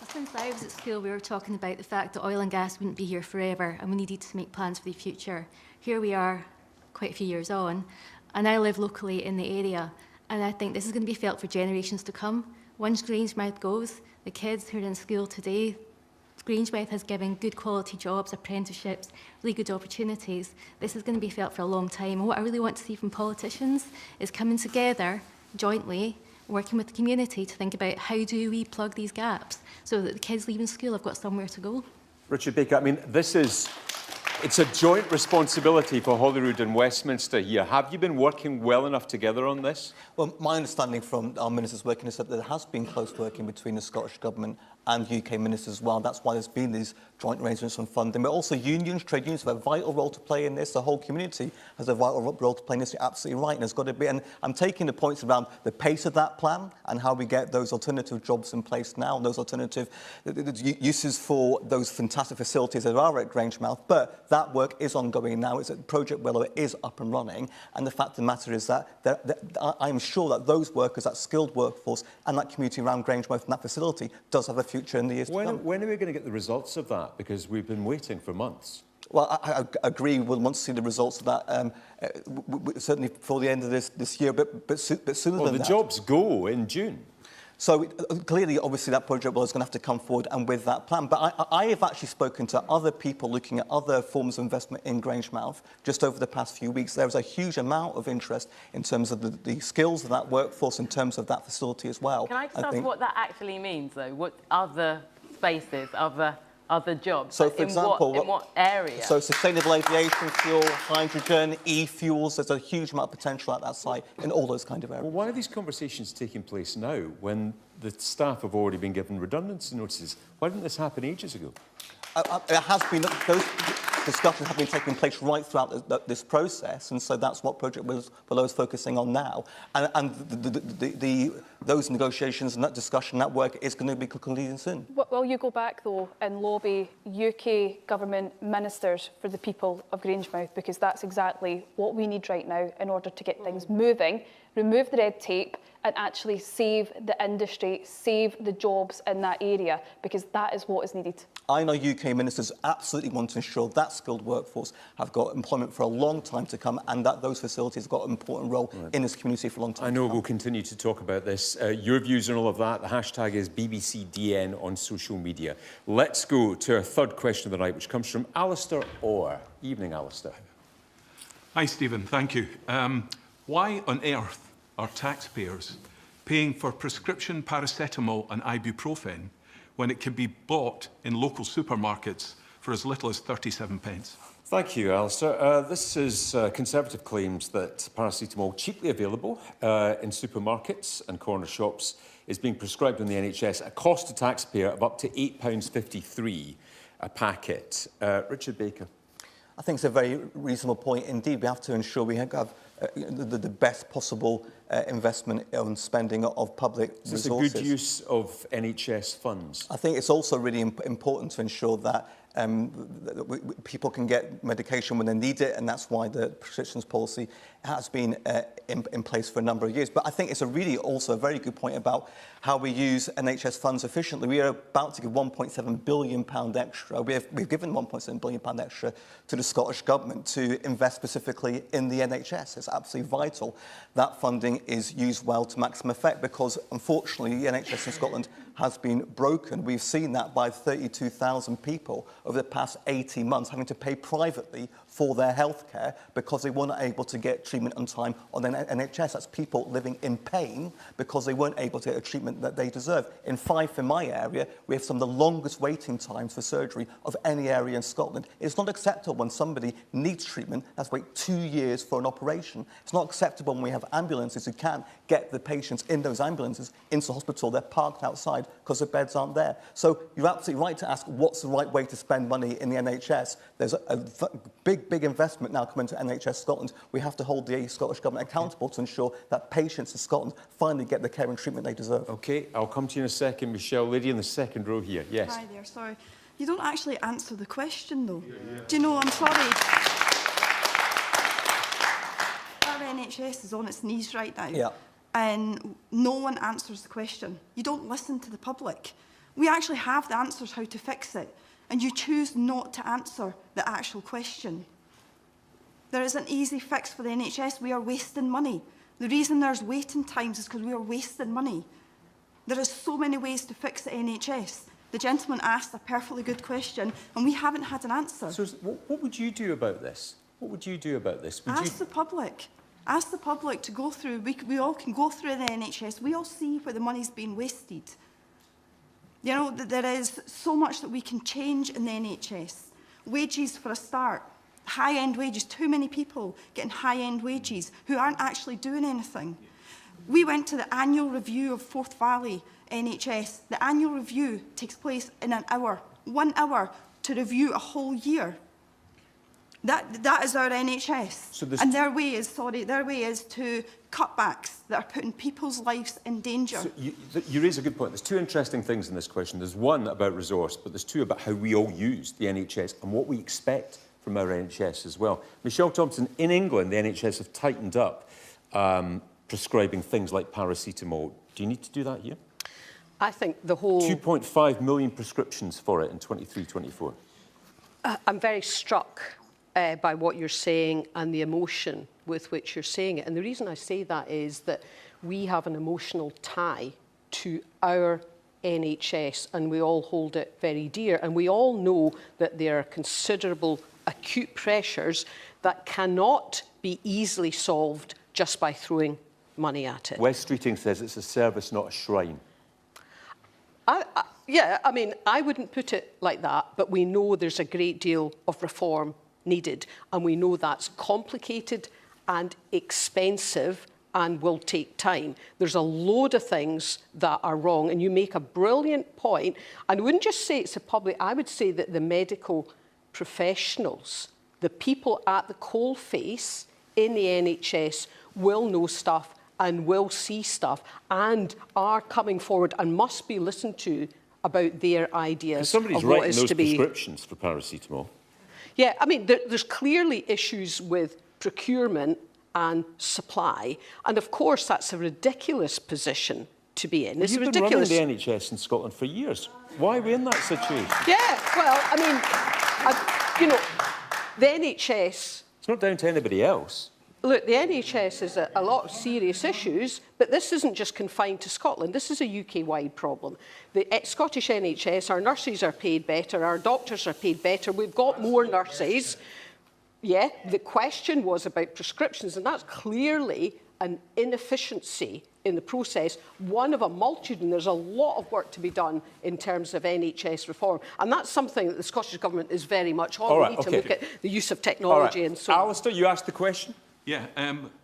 Since I was at school, we were talking about the fact that oil and gas wouldn't be here forever and we needed to make plans for the future. Here we are, quite a few years on, and I live locally in the area, and I think this is going to be felt for generations to come. Once Grangemouth goes, the kids who are in school today, Grangemouth has given good quality jobs, apprenticeships, really good opportunities. This is going to be felt for a long time. And what I really want to see from politicians is coming together jointly, working with the community to think about how do we plug these gaps so that the kids leaving school have got somewhere to go. Richard Baker, I mean, it's a joint responsibility for Holyrood and Westminster here. Have you been working well enough together on this? Well, my understanding from our ministers working is that there has been close working between the Scottish Government and UK ministers as well. That's why there's been these joint arrangements on funding. But also unions, trade unions have a vital role to play in this. The whole community has a vital role to play in this. You're absolutely right. And there's got to be, and I'm taking the points around the pace of that plan and how we get those alternative jobs in place now, and those alternative uses for those fantastic facilities that are at Grangemouth. But that work is ongoing now. It's Project Willow is up and running. And the fact of the matter is that I'm sure that those workers, that skilled workforce and that community around Grangemouth and that facility does have a future in the years to come. When are we going to get the results of that? Because we've been waiting for months. Well, I agree. We'll want to see the results of that certainly before the end of this year, but sooner than that. Well, the jobs go in June. So clearly, obviously, that project is going to have to come forward and with that plan. But I have actually spoken to other people looking at other forms of investment in Grangemouth just over the past few weeks. There was a huge amount of interest in terms of the skills of that workforce, in terms of that facility as well. Can I just ask what that actually means, though? What other spaces, other jobs? So, for example, in what area? So, sustainable aviation fuel, hydrogen, e-fuels. There's a huge amount of potential at that site in all those kind of areas. Well, why are these conversations taking place now when the staff have already been given redundancy notices? Why didn't this happen ages ago? It has been. Those discussions have been taking place right throughout this process, and so that's what Project Willow is focusing on now. And those negotiations and that discussion, that work is going to be concluding soon. Will you go back, though, and lobby UK government ministers for the people of Grangemouth? Because that's exactly what we need right now in order to get things moving, remove the red tape, and actually save the industry, save the jobs in that area, because that is what is needed. I know UK ministers absolutely want to ensure that skilled workforce have got employment for a long time to come, and that those facilities have got an important role in this community for a long time. I know we'll continue to talk about this. Your views on all of that, the hashtag is BBCDN on social media. Let's go to our third question of the night, which comes from Alistair Orr. Evening, Alistair. Hi, Stephen. Thank you. Why on earth are taxpayers paying for prescription paracetamol and ibuprofen when it can be bought in local supermarkets for as little as 37 pence? Thank you, Alistair. This is Conservative claims that paracetamol, cheaply available in supermarkets and corner shops, is being prescribed in the NHS at a cost to taxpayer of up to £8.53 a packet. Richard Baker. I think it's a very reasonable point indeed. We have to ensure we have the best possible investment on spending of public resources. Is this a good use of NHS funds? I think it's also really important to ensure that people can get medication when they need it, and that's why the prescriptions policy has been in place for a number of years. But I think it's also a very good point about how we use NHS funds efficiently. We are about to give £1.7 billion extra. We've given £1.7 billion extra to the Scottish Government to invest specifically in the NHS. It's absolutely vital that funding is used well to maximum effect, because unfortunately the NHS in Scotland has been broken. We've seen that by 32,000 people over the past 18 months having to pay privately for their health care because they weren't able to get treatment on time on the NHS. That's people living in pain because they weren't able to get a treatment that they deserve. In Fife, in my area, we have some of the longest waiting times for surgery of any area in Scotland. It's not acceptable when somebody needs treatment, has to wait 2 years for an operation. It's not acceptable when we have ambulances who can't get the patients in those ambulances into hospital. They're parked outside because the beds aren't there. So you're absolutely right to ask what's the right way to spend money in the NHS. There's a big investment now coming to NHS Scotland. We have to hold the Scottish Government accountable to ensure that patients in Scotland finally get the care and treatment they deserve. OK, I'll come to you in a second, Michelle. Lady in the second row here. Yes. Hi there, sorry. You don't actually answer the question, though. Do you know, I'm sorry. Our NHS is on its knees right now. Yeah. And no one answers the question. You don't listen to the public. We actually have the answers how to fix it, and you choose not to answer the actual question. There is an easy fix for the NHS. We are wasting money. The reason there's waiting times is because we are wasting money. There are so many ways to fix the NHS. The gentleman asked a perfectly good question, and we haven't had an answer. So what would you do about this? What would you do about this? Ask the public. Ask the public to go through. We all can go through the NHS. We all see where the money's being wasted. You know, there is so much that we can change in the NHS. Wages, for a start. High-end wages. Too many people getting high-end wages who aren't actually doing anything. We went to the annual review of Forth Valley NHS. The annual review takes place in an hour. 1 hour to review a whole year. That is our NHS. So and their way is to cutbacks that are putting people's lives in danger. So you raise a good point. There's two interesting things in this question. There's one about resource, but there's two about how we all use the NHS and what we expect from our NHS as well. Michelle Thomson, in England, the NHS have tightened up prescribing things like paracetamol. Do you need to do that here? I think the whole... 2.5 million prescriptions for it in 23-24. I'm very struck by what you're saying and the emotion with which you're saying it. And the reason I say that is that we have an emotional tie to our NHS and we all hold it very dear. And we all know that there are considerable acute pressures that cannot be easily solved just by throwing money at it. West Streeting says it's a service, not a shrine. Yeah, I mean, I wouldn't put it like that, but we know there's a great deal of reform needed, and we know that's complicated and expensive and will take time. There's a load of things that are wrong, and you make a brilliant point. And I wouldn't just say it's a public, I would say that the medical professionals, the people at the coalface in the NHS will know stuff and will see stuff and are coming forward and must be listened to about their ideas of what is to be. Somebody's writing those prescriptions for paracetamol. Yeah, I mean, there's clearly issues with procurement and supply. And of course, that's a ridiculous position to be in. Well, you've been running the NHS in Scotland for years. Why are we in that situation? Yeah, well, I mean, you know, the NHS... It's not down to anybody else. Look, the NHS has a lot of serious issues, but this isn't just confined to Scotland. This is a UK-wide problem. The Scottish NHS, our nurses are paid better, our doctors are paid better, we've got more nurses. Yeah, the question was about prescriptions, and that's clearly an inefficiency in the process, one of a multitude, and there's a lot of work to be done in terms of NHS reform. And that's something that the Scottish Government is very much on. We need to look at the use of technology and so on. Alistair, you asked the question? Yeah,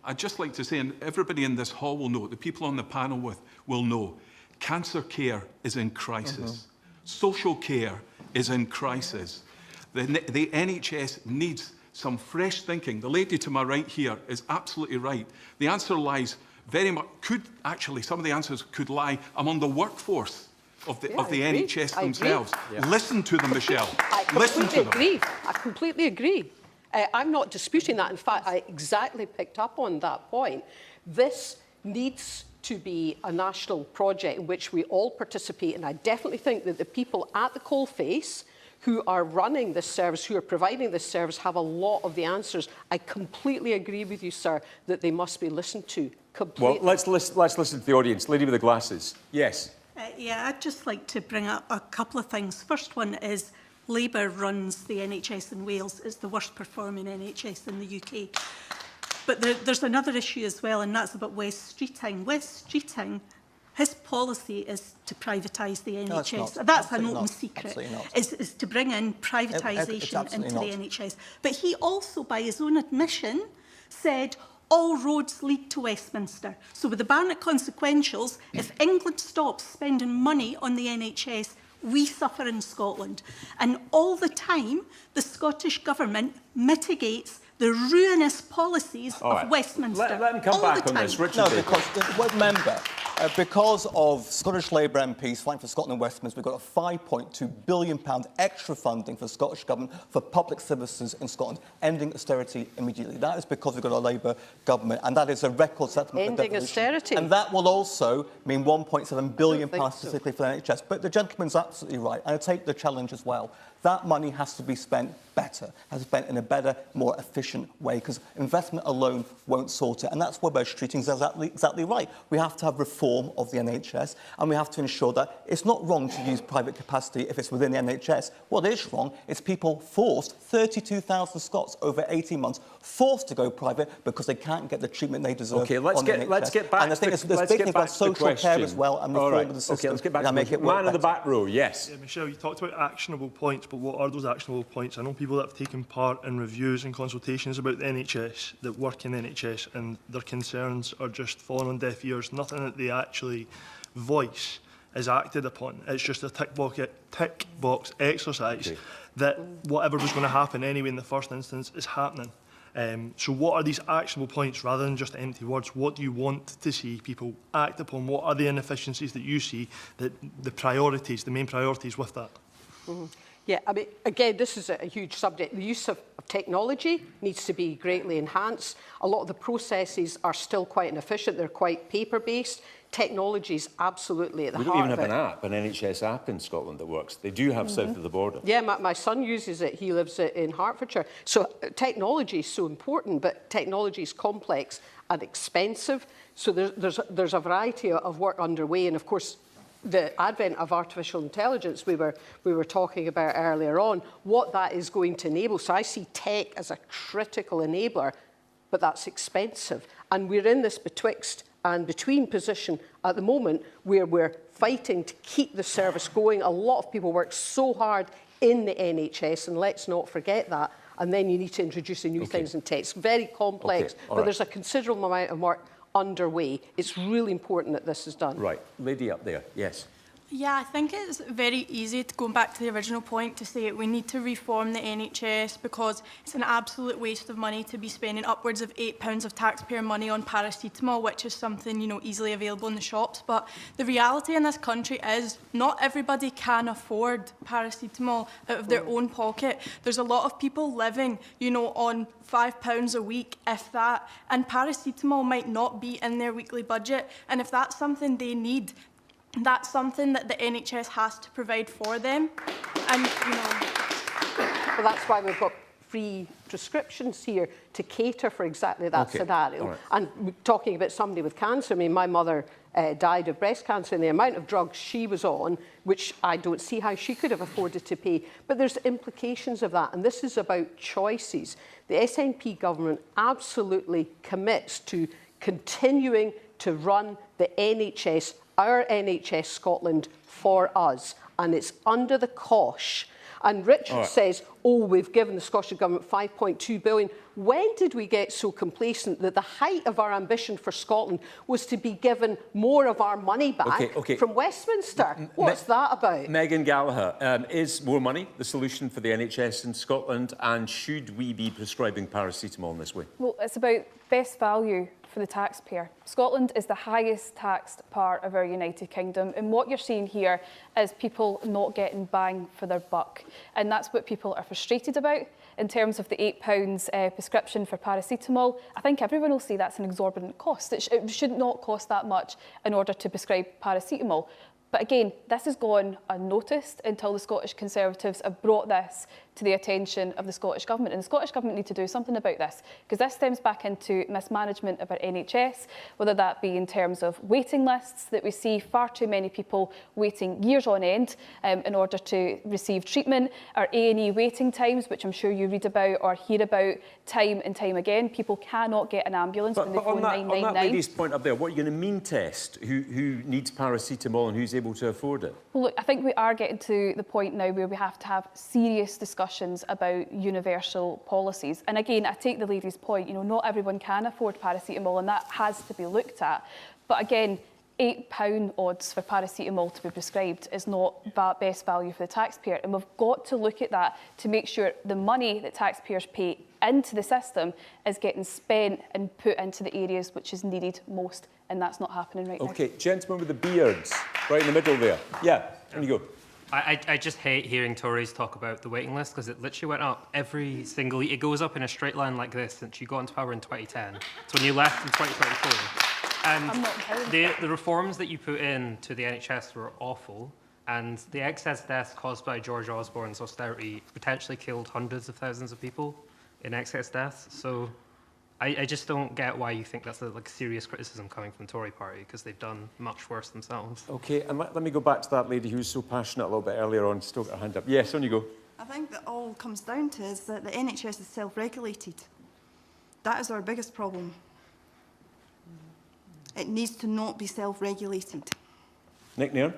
I'd just like to say, and everybody in this hall will know, the people on the panel will know, cancer care is in crisis. Social care is in crisis. The NHS needs some fresh thinking. The lady to my right here is absolutely right. The answer lies very much, some of the answers could lie among the workforce of the NHS themselves. Listen to them, Michelle. Listen to them. I completely agree. I'm not disputing that. In fact, I exactly picked up on that point. This needs to be a national project in which we all participate, and I definitely think that the people at the coalface who are running this service, who are providing this service, have a lot of the answers. I completely agree with you, sir, that they must be listened to completely. Well, let's listen to the audience. Lady with the glasses. Yes. Yeah, I'd just like to bring up a couple of things. First one is Labour runs the NHS in Wales. It's the worst performing NHS in the UK. But there's another issue as well, and that's about West Streeting. West Streeting, his policy is to privatise the NHS. No, that's an open secret, is to bring in privatisation into the NHS. But he also, by his own admission, said all roads lead to Westminster. So with the Barnett consequentials, if England stops spending money on the NHS, we suffer in Scotland. And all the time, the Scottish Government mitigates the ruinous policies of Westminster. Let him come back on this. Richard, no, because remember, Because of Scottish Labour MPs fighting for Scotland and Westminster, we've got a £5.2 billion extra funding for the Scottish Government for public services in Scotland, ending austerity immediately. That is because we've got a Labour government, and that is a record settlement. Ending austerity. And that will also mean £1.7 billion specifically for the NHS. But the gentleman's absolutely right, and I take the challenge as well. That money has to be spent better, has to be spent in a better, more efficient way, because investment alone won't sort it. And that's what Boris Streeting is exactly right. We have to have reform of the NHS, and we have to ensure that it's not wrong to use private capacity if it's within the NHS. What is wrong is people forced, 32,000 Scots over 18 months, forced to go private because they can't get the treatment they deserve. OK, let's get back. And I think there's big things about social care as well, and reform of the system. OK, let's get back to the man in the back row. Yes. Yeah, Michelle, you talked about actionable points, but what are those actionable points? I know people that have taken part in reviews and consultations about the NHS, that work in the NHS, and their concerns are just falling on deaf ears. Nothing that they actually voice is acted upon. It's just a tick box exercise that whatever was going to happen anyway in the first instance is happening. So what are these actionable points rather than just empty words? What do you want to see people act upon? What are the inefficiencies that you see, that the main priorities with that? Mm-hmm. Yeah, I mean, again, this is a huge subject. The use of technology needs to be greatly enhanced. A lot of the processes are still quite inefficient. They're quite paper-based. Technology is absolutely at the heart of it. We don't even have an NHS app in Scotland that works. They do have south of the border. Yeah, my son uses it. He lives in Hertfordshire. So technology is so important, but technology is complex and expensive. So there's a variety of work underway. And of course, the advent of artificial intelligence we were talking about earlier on, what that is going to enable. So I see tech as a critical enabler, but that's expensive. And we're in this betwixt and between position at the moment where we're fighting to keep the service going. A lot of people work so hard in the NHS, and let's not forget that. And then you need to introduce the new things in tech. It's very complex, but there's a considerable amount of work underway. It's really important that this is done. Right, lady up there, yes. Yeah, I think it's very easy, going back to the original point, to say we need to reform the NHS because it's an absolute waste of money to be spending upwards of £8 of taxpayer money on paracetamol, which is something, you know, easily available in the shops. But the reality in this country is not everybody can afford paracetamol out of their own pocket. There's a lot of people living, you know, on £5 a week, if that, and paracetamol might not be in their weekly budget. And if that's something they need, that's something that the NHS has to provide for them. And, you know... Well, that's why we've got free prescriptions here to cater for exactly that scenario. Right. And talking about somebody with cancer, I mean, my mother died of breast cancer, and the amount of drugs she was on, which I don't see how she could have afforded to pay. But there's implications of that, and this is about choices. The SNP government absolutely commits to continuing to run the NHS, our NHS Scotland, for us. And it's under the cosh. And Richard says, oh, we've given the Scottish Government £5.2 billion. When did we get so complacent that the height of our ambition for Scotland was to be given more of our money back from Westminster? What's that about? Meghan Gallacher, is more money the solution for the NHS in Scotland, and should we be prescribing paracetamol in this way? Well, it's about best value for the taxpayer. Scotland is the highest taxed part of our United Kingdom, and what you're seeing here is people not getting bang for their buck, and that's what people are frustrated about. In terms of the £8 prescription for paracetamol, I think everyone will say that's an exorbitant cost. It should not cost that much in order to prescribe paracetamol. But again, this has gone unnoticed until the Scottish Conservatives have brought this to the attention of the Scottish Government. And the Scottish Government need to do something about this, because this stems back into mismanagement of our NHS, whether that be in terms of waiting lists, that we see far too many people waiting years on end in order to receive treatment, our A&E waiting times, which I'm sure you read about or hear about time and time again. People cannot get an ambulance when they phone 999. On that lady's point up there, what are you going to mean test who needs paracetamol and who's able to afford it? Well, look, I think we are getting to the point now where we have to have serious discussions about universal policies. And again, I take the lady's point, you know, not everyone can afford paracetamol, and that has to be looked at. But again, £8 odds for paracetamol to be prescribed is not best value for the taxpayer. And we've got to look at that to make sure the money that taxpayers pay into the system is getting spent and put into the areas which is needed most. And that's not happening right now. OK, gentleman with the beards, right in the middle there. Yeah, there you go. I just hate hearing Tories talk about the waiting list, because it literally went up every single year. It goes up in a straight line like this since you got into power in 2010. So when you left in 2024. And the reforms that you put in to the NHS were awful, and the excess deaths caused by George Osborne's austerity potentially killed hundreds of thousands of people in excess deaths. So I just don't get why you think that's a serious criticism coming from the Tory party, because they've done much worse themselves. OK, and let me go back to that lady who was so passionate a little bit earlier on. Still got her hand up. Yes, on you go. I think that all comes down to is that the NHS is self-regulated. That is our biggest problem. It needs to not be self-regulated. Nick Nairn?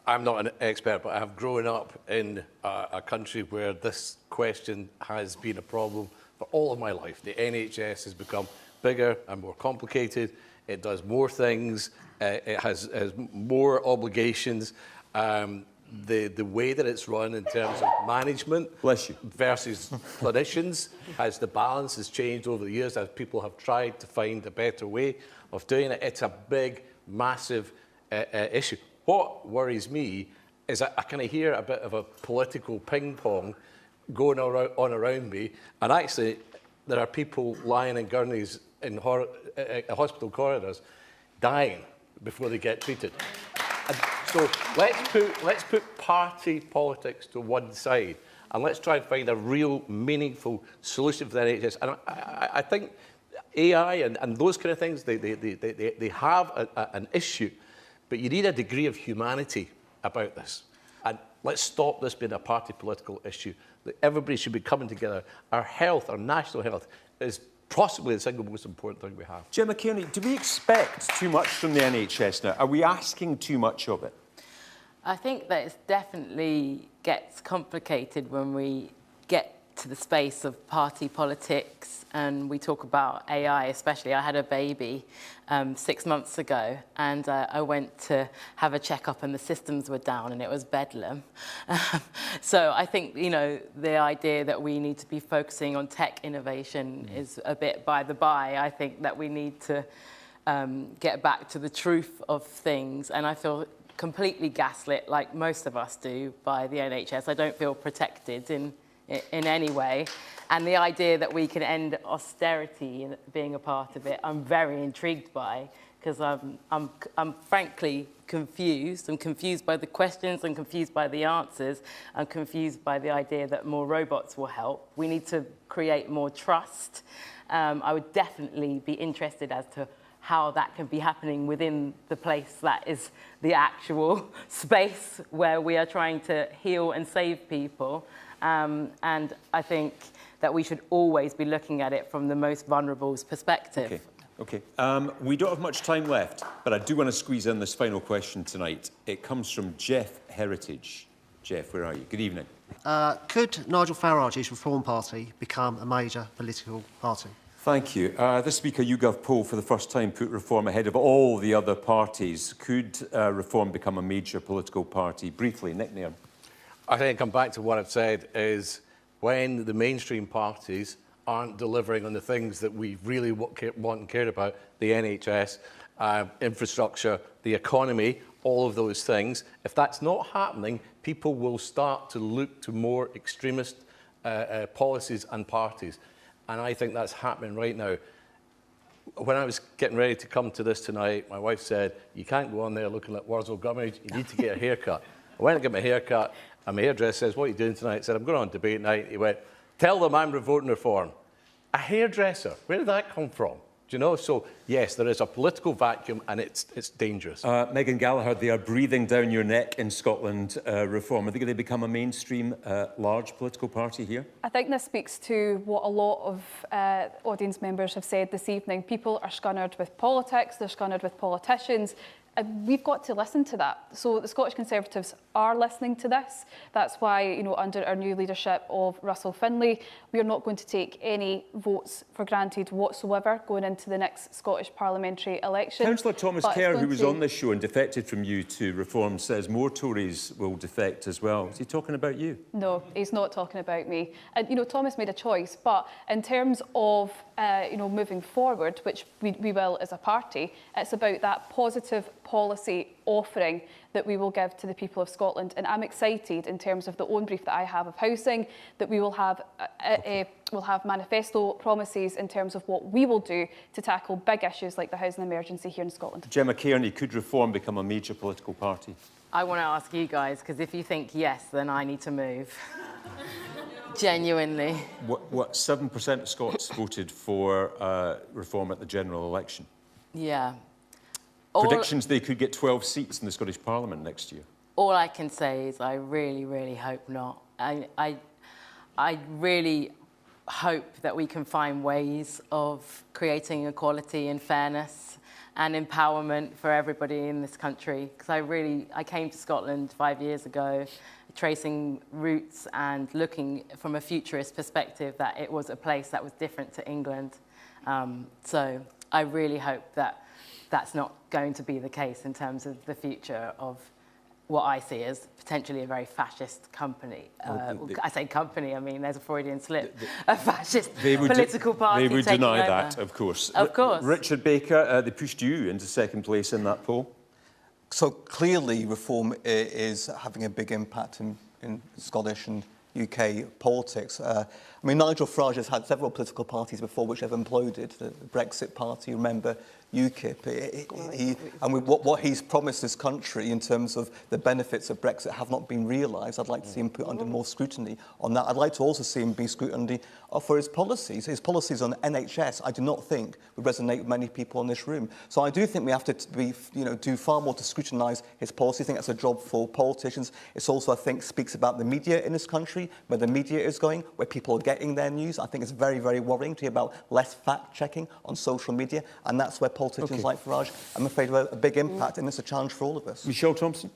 I'm not an expert, but I have grown up in a country where this question has been a problem for all of my life. The NHS has become bigger and more complicated. It does more things. It has more obligations. The way that it's run in terms of management versus clinicians, the balance has changed over the years as people have tried to find a better way of doing it. It's a big, massive issue. What worries me is I kind of hear a bit of a political ping pong going on around me, and actually there are people lying in gurneys in hospital corridors dying before they get treated. And so let's put party politics to one side, and let's try and find a real meaningful solution for the NHS. And I think AI and those kind of things, they have an issue, but you need a degree of humanity about this. And let's stop this being a party political issue. Everybody should be coming together. Our health, our national health, is possibly the single most important thing we have. Gemma Cairney, do we expect too much from the NHS now? Are we asking too much of it? I think that it definitely gets complicated when we get to the space of party politics and we talk about AI especially. I had a baby 6 months ago, and I went to have a checkup and the systems were down and it was bedlam. So I think, you know, the idea that we need to be focusing on tech innovation is a bit by the by. I think that we need to get back to the truth of things, and I feel completely gaslit, like most of us do, by the NHS. I don't feel protected in any way. And the idea that we can end austerity and being a part of it, I'm very intrigued by, because I'm frankly confused. I'm confused by the questions, I'm confused by the answers, I'm confused by the idea that more robots will help. We need to create more trust. I would definitely be interested as to how that can be happening within the place that is the actual space where we are trying to heal and save people. And I think that we should always be looking at it from the most vulnerable's perspective. Okay. We don't have much time left, but I do want to squeeze in this final question tonight. It comes from Jeff Heritage. Jeff, where are you? Good evening. Could Nigel Farage's Reform Party become a major political party? Thank you. This week, a YouGov poll for the first time put Reform ahead of all the other parties. Could Reform become a major political party? Briefly, Nick Nairn. I think I come back to what I've said is when the mainstream parties aren't delivering on the things that we really want and care about, the NHS, infrastructure, the economy, all of those things, if that's not happening, people will start to look to more extremist policies and parties. And I think that's happening right now. When I was getting ready to come to this tonight, my wife said, you can't go on there looking like Wurzel Gummidge, you need to get a haircut. I went to get my haircut, and my hairdresser says, what are you doing tonight? I said, I'm going on debate night. He went, tell them I'm voting Reform. A hairdresser, where did that come from? Do you know? So, yes, there is a political vacuum, and it's dangerous. Meghan Gallacher, they are breathing down your neck in Scotland, Reform. Are they going to become a mainstream, large political party here? I think this speaks to what a lot of audience members have said this evening. People are scunnered with politics, they're scunnered with politicians. we've got to listen to that. So the Scottish Conservatives are listening to this. That's why, you know, under our new leadership of Russell Finlay, we are not going to take any votes for granted whatsoever going into the next Scottish parliamentary election. Councillor Thomas Kerr, who was on this show and defected from you to Reform, says more Tories will defect as well. Is he talking about you? No, he's not talking about me. And, you know, Thomas made a choice, but in terms of, you know, moving forward, which we will as a party, it's about that positive policy offering that we will give to the people of Scotland. And I'm excited in terms of the own brief that I have of housing, that we will have we'll have manifesto promises in terms of what we will do to tackle big issues like the housing emergency here in Scotland. Gemma Cairney, could Reform become a major political party? I want to ask you guys, because if you think yes, then I need to move. Genuinely. What 7% of Scots voted for Reform at the general election? Yeah. Predictions they could get 12 seats in the Scottish Parliament next year. All I can say is I really, really hope not. I really hope that we can find ways of creating equality and fairness and empowerment for everybody in this country. Because I came to Scotland 5 years ago, tracing roots and looking from a futurist perspective that it was a place that was different to England. So I really hope that that's not going to be the case in terms of the future of what I see as potentially a very fascist company. I say company, I mean, there's a Freudian slip. A fascist political party They would taking deny over. that, of course. Of course. Richard Baker, they pushed you into second place in that poll. So clearly Reform is having a big impact in Scottish and UK politics. I mean, Nigel Farage has had several political parties before which have imploded. The Brexit Party, remember, UKIP. And what he's promised this country in terms of the benefits of Brexit have not been realised. I'd like to see him put under more scrutiny on that. I'd like to also see him be scrutiny for his policies. His policies on NHS, I do not think would resonate with many people in this room. So I do think we have to do far more to scrutinise his policy. I think that's a job for politicians. It's also, I think, speaks about the media in this country, where the media is going, where people are getting their news. I think it's very, very worrying to hear about less fact-checking on social media, and that's where politicians like Farage, I'm afraid, have a big impact, and it's a challenge for all of us. Michelle Thomson?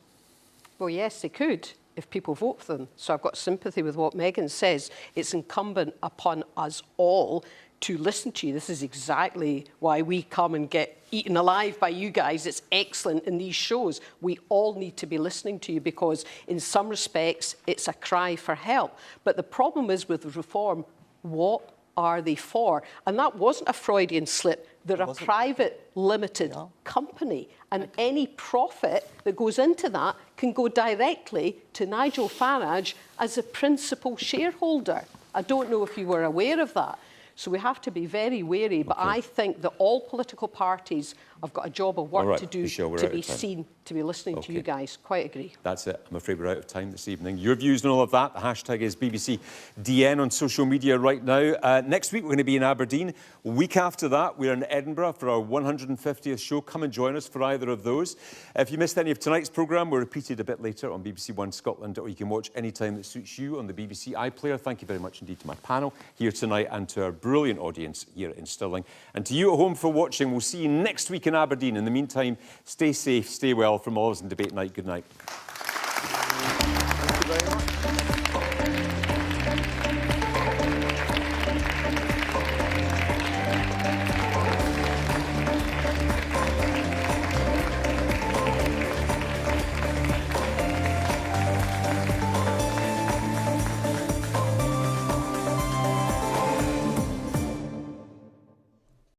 Well, yes, they could if people vote for them. So I've got sympathy with what Meghan says. It's incumbent upon us all to listen to you. This is exactly why we come and get eaten alive by you guys. It's excellent in these shows. We all need to be listening to you because in some respects it's a cry for help. But the problem is with Reform, what are they for? And that wasn't a Freudian slip. They're a private, limited company, and any profit that goes into that can go directly to Nigel Farage as a principal shareholder. I don't know if you were aware of that. So we have to be very wary, but I think that all political parties have got a job of work to do, Michelle, to be seen, to be listening to you guys. Quite agree. That's it. I'm afraid we're out of time this evening. Your views and all of that, the hashtag is BBCDN on social media right now. Next week, we're going to be in Aberdeen. A week after that, we're in Edinburgh for our 150th show. Come and join us for either of those. If you missed any of tonight's programme, we're repeated a bit later on BBC One Scotland, or you can watch any time that suits you on the BBC iPlayer. Thank you very much indeed to my panel here tonight and to our brilliant audience here in Stirling. And to you at home for watching. We'll see you next week in Aberdeen. In the meantime, stay safe, stay well. From all of us in Debate Night, good night.